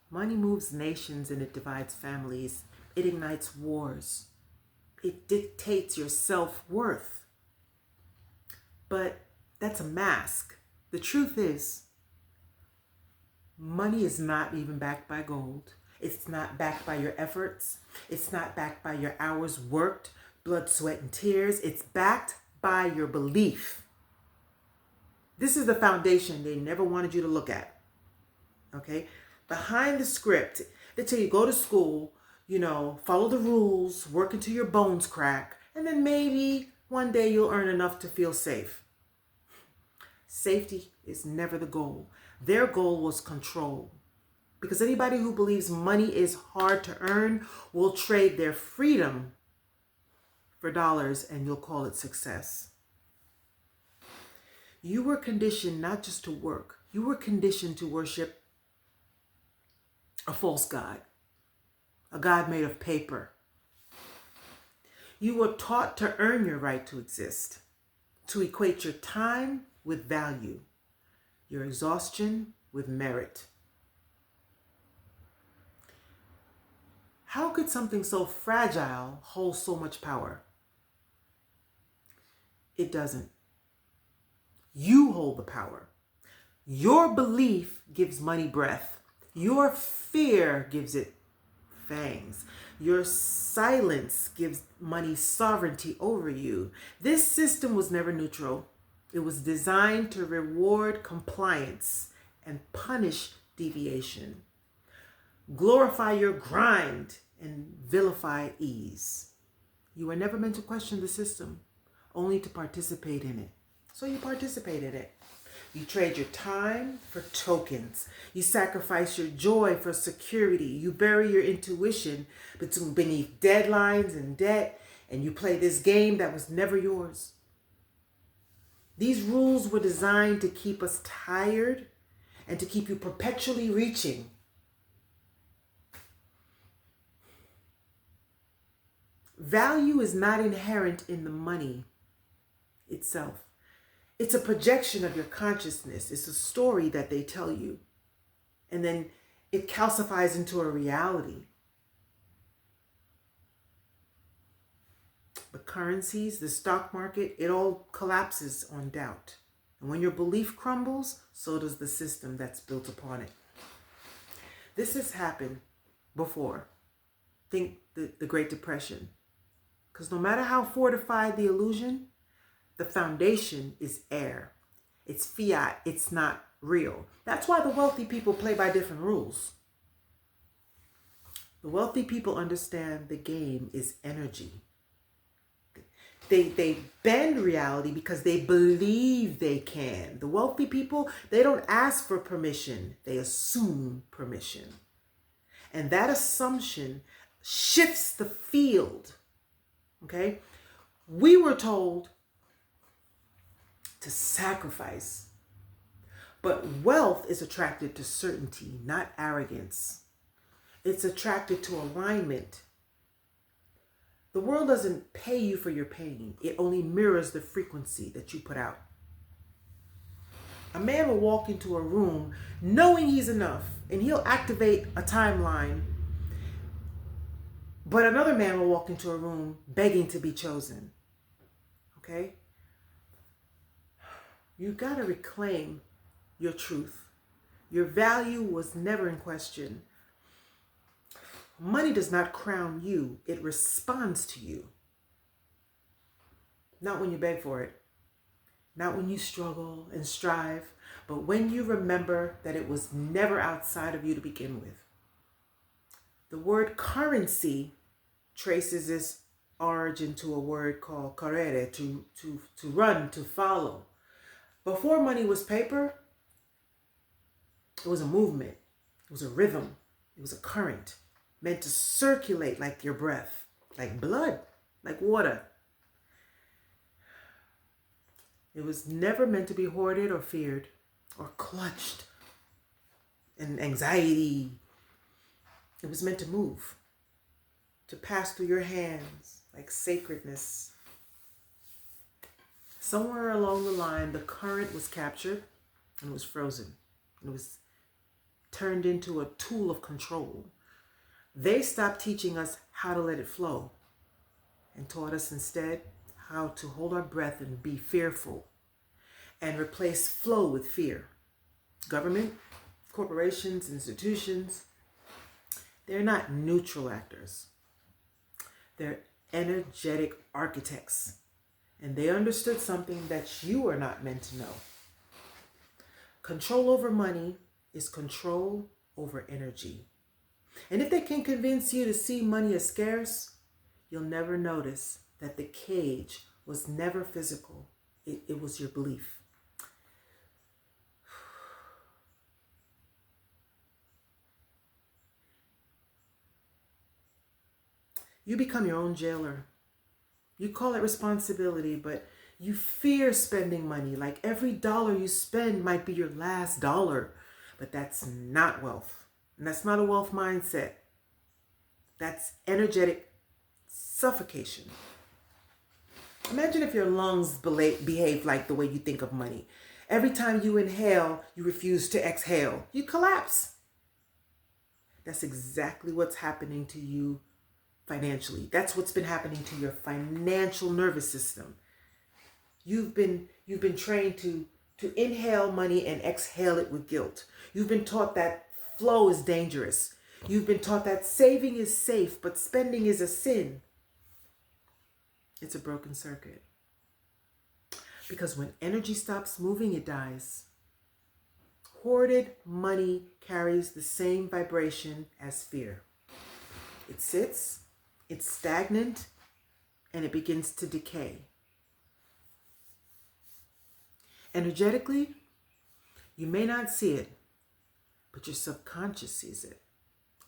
Money moves nations and it divides families. It ignites wars. It dictates your self-worth. But that's a mask. The truth is, money is not even backed by gold. It's not backed by your efforts. It's not backed by your hours worked, blood, sweat, and tears. It's backed by your belief. This is the foundation they never wanted you to look at. Okay? Behind the script, they tell you go to school, follow the rules, work until your bones crack, and then maybe one day you'll earn enough to feel safe. Safety is never the goal. Their goal was control. Because anybody who believes money is hard to earn will trade their freedom for dollars, and you'll call it success. You were conditioned not just to work. You were conditioned to worship a false god, a god made of paper. You were taught to earn your right to exist, to equate your time with value, your exhaustion with merit. How could something so fragile hold so much power? It doesn't. You hold the power. Your belief gives money breath. Your fear gives it fangs. Your silence gives money sovereignty over you. This system was never neutral. It was designed to reward compliance and punish deviation, glorify your grind and vilify ease. You were never meant to question the system, only to participate in it. So you participate in it. You trade your time for tokens. You sacrifice your joy for security. You bury your intuition beneath deadlines and debt, and you play this game that was never yours. These rules were designed to keep us tired and to keep you perpetually reaching. Value is not inherent in the money itself. It's a projection of your consciousness. It's a story that they tell you. And then it calcifies into a reality. The currencies, the stock market, it all collapses on doubt. And when your belief crumbles, so does the system that's built upon it. This has happened before. Think the Great Depression. Because no matter how fortified the illusion, the foundation is air. It's fiat. It's not real. That's why the wealthy people play by different rules. The wealthy people understand the game is energy. They bend reality because they believe they can. The wealthy people, they don't ask for permission. They assume permission. And that assumption shifts the field. Okay? We were told to sacrifice. But wealth is attracted to certainty, not arrogance. It's attracted to alignment. The world doesn't pay you for your pain. It only mirrors the frequency that you put out. A man will walk into a room knowing he's enough, and he'll activate a timeline. But another man will walk into a room begging to be chosen. Okay? You got to reclaim your truth. Your value was never in question. Money does not crown you. It responds to you. Not when you beg for it. Not when you struggle and strive. But when you remember that it was never outside of you to begin with. The word currency traces its origin to a word called correre, to run, to follow. Before money was paper, it was a movement. It was a rhythm. It was a current meant to circulate like your breath, like blood, like water. It was never meant to be hoarded or feared or clutched in anxiety. It was meant to move, to pass through your hands like sacredness. Somewhere along the line, the current was captured and it was frozen. It was turned into a tool of control. They stopped teaching us how to let it flow and taught us instead how to hold our breath and be fearful and replace flow with fear. Government, corporations, institutions, they're not neutral actors. They're energetic architects. And they understood something that you are not meant to know. Control over money is control over energy. And if they can convince you to see money as scarce, you'll never notice that the cage was never physical. It was your belief. You become your own jailer. You call it responsibility, but you fear spending money. Like every dollar you spend might be your last dollar. But that's not wealth. And that's not a wealth mindset. That's energetic suffocation. Imagine if your lungs behave like the way you think of money. Every time you inhale, you refuse to exhale. You collapse. That's exactly what's happening to you financially. That's what's been happening to your financial nervous system. You've been trained to inhale money and exhale it with guilt. You've been taught that flow is dangerous. You've been taught that saving is safe, but spending is a sin. It's a broken circuit. Because when energy stops moving, it dies. Hoarded money carries the same vibration as fear. It sits, it's stagnant, and it begins to decay. Energetically, you may not see it, but your subconscious sees it.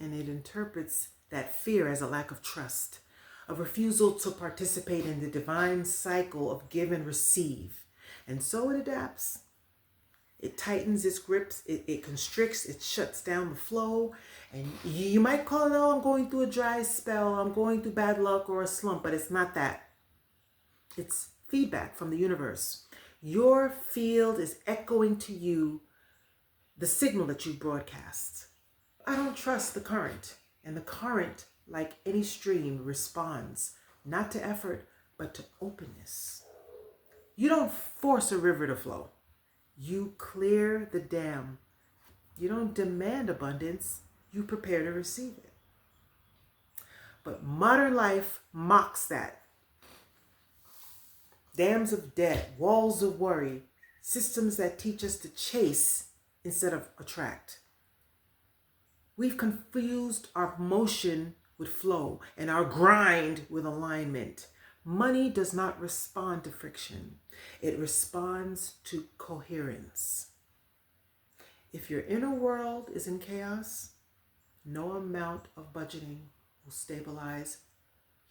And it interprets that fear as a lack of trust, a refusal to participate in the divine cycle of give and receive. And so it adapts. It tightens its grips, it constricts, it shuts down the flow. And you might call it, oh, I'm going through a dry spell, I'm going through bad luck or a slump, but it's not that. It's feedback from the universe. Your field is echoing to you the signal that you broadcast. I don't trust the current. And the current, like any stream, responds not to effort, but to openness. You don't force a river to flow. You clear the dam. You don't demand abundance. You prepare to receive it. But modern life mocks that. Dams of debt, walls of worry, systems that teach us to chase instead of attract. We've confused our motion with flow and our grind with alignment. Money does not respond to friction. It responds to coherence. If your inner world is in chaos, no amount of budgeting will stabilize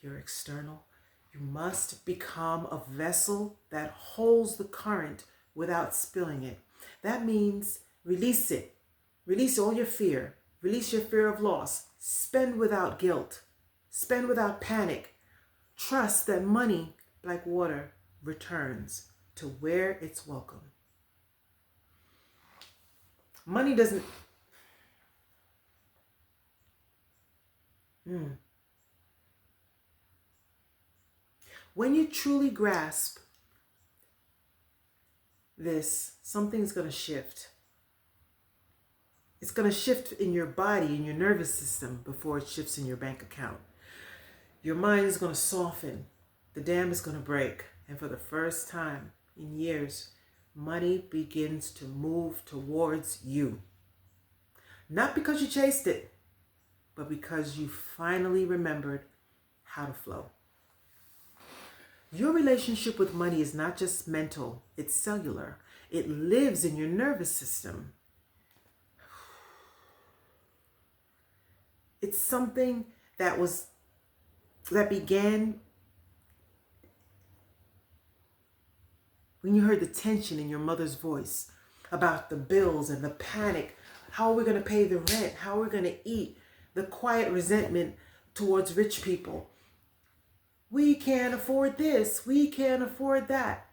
your external. You must become a vessel that holds the current without spilling it. That means release it. Release all your fear. Release your fear of loss. Spend without guilt. Spend without panic. Trust that money, like water, returns to where it's welcome. Money doesn't... When you truly grasp this, something's going to shift. It's going to shift in your body, in your nervous system, before it shifts in your bank account. Your mind is going to soften. The dam is going to break. And for the first time in years, money begins to move towards you. Not because you chased it, but because you finally remembered how to flow. Your relationship with money is not just mental, it's cellular. It lives in your nervous system. It's something that began when you heard the tension in your mother's voice about the bills and the panic. How are we going to pay the rent? How are we going to eat? The quiet resentment towards rich people. We can't afford this. We can't afford that.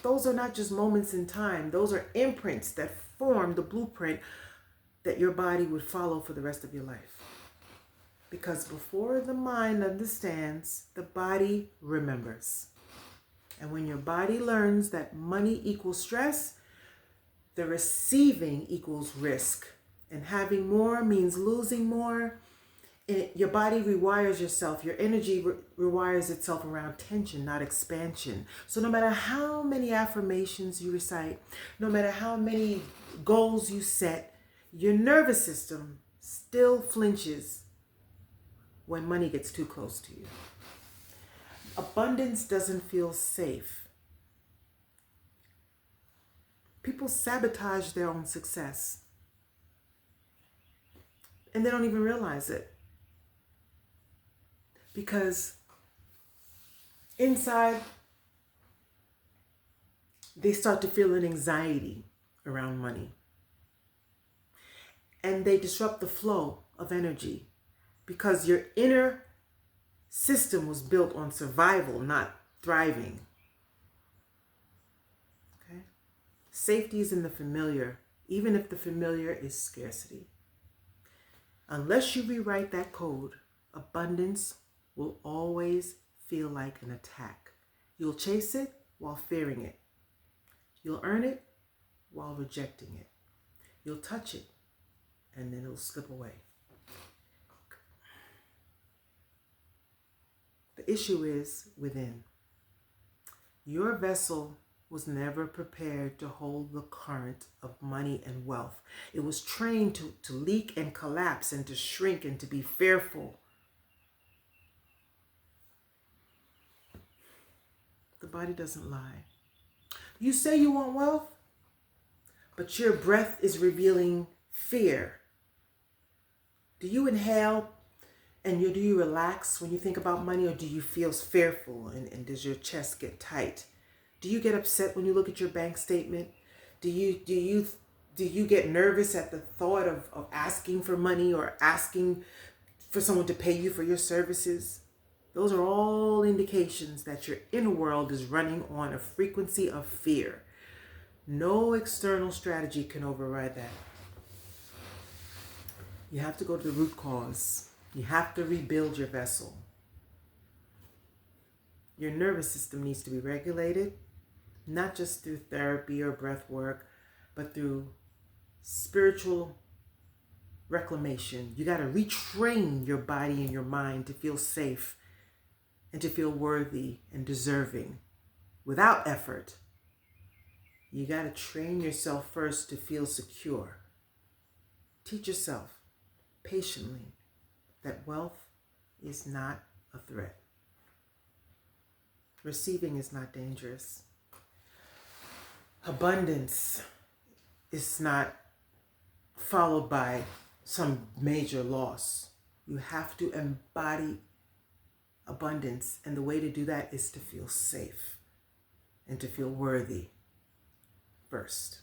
Those are not just moments in time. Those are imprints that form the blueprint that your body would follow for the rest of your life. Because before the mind understands, the body remembers. And when your body learns that money equals stress, the receiving equals risk. And having more means losing more. Your body rewires yourself. Your energy rewires itself around tension, not expansion. So no matter how many affirmations you recite, no matter how many goals you set, your nervous system still flinches when money gets too close to you. Abundance doesn't feel safe. People sabotage their own success, and they don't even realize it. Because inside, they start to feel an anxiety around money. And they disrupt the flow of energy because your inner system was built on survival, not thriving. Okay? Safety is in the familiar, even if the familiar is scarcity. Unless you rewrite that code, abundance will always feel like an attack. You'll chase it while fearing it. You'll earn it while rejecting it. You'll touch it, and then it'll slip away. The issue is within. Your vessel was never prepared to hold the current of money and wealth. It was trained to leak and collapse and to shrink and to be fearful. The body doesn't lie. You say you want wealth, but your breath is revealing fear. Do you inhale and do you relax when you think about money, or do you feel fearful and does your chest get tight? Do you get upset when you look at your bank statement? Do you get nervous at the thought of asking for money or asking for someone to pay you for your services? Those are all indications that your inner world is running on a frequency of fear. No external strategy can override that. You have to go to the root cause. You have to rebuild your vessel. Your nervous system needs to be regulated, not just through therapy or breath work, but through spiritual reclamation. You got to retrain your body and your mind to feel safe and to feel worthy and deserving without effort. You got to train yourself first to feel secure. Teach yourself patiently that wealth is not a threat. Receiving is not dangerous. Abundance is not followed by some major loss. You have to embody abundance, and the way to do that is to feel safe and to feel worthy first.